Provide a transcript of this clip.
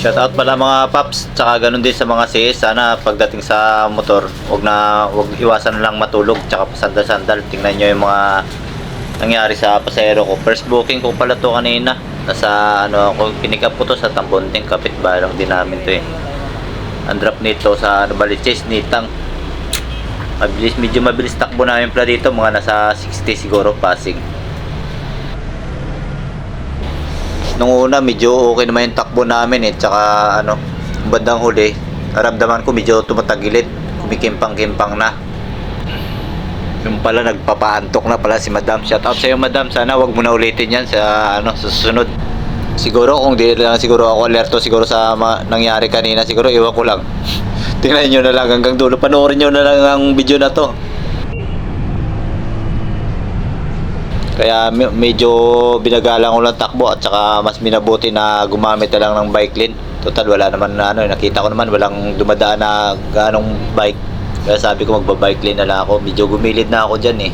Shout out pala mga paps, tsaka ganun din sa mga CS. Sana pagdating sa motor, wag iwasan lang matulog, tsaka pasandal-sandal. Tingnan nyo yung mga nangyari sa pasahero ko. First booking ko pala to kanina. Nasa ano ako, pinikap ko to sa Tambonting, kapitbahay lang din namin to eh. Ang drop nito sa Baliches, Nitang. Medyo mabilis takbo namin pala dito, mga nasa 60 siguro passing. Nung una medyo okay naman yung takbo namin eh, tsaka ano, bandang huli naramdaman ko medyo tumatagilid, kumikimpang-kimpang na. Yung pala nagpapaantok na pala si Madam. Shout out sa iyo Madam, sana wag mo na ulitin yan sa ano, sa susunod. Siguro kung di lang siguro ako alerto siguro sa nangyari kanina, siguro iwan ko lang. Tingnan nyo na lang hanggang dulo, panoorin nyo na lang ang video na to. Kaya medyo binagalang ko lang takbo, at saka mas minabuti na gumamit na lang ng bike lane. Total wala naman na ano, nakita ko naman walang dumadaan na ganong bike. Kaya sabi ko magba-bike lane na lang ako. Medyo gumilid na ako dyan eh.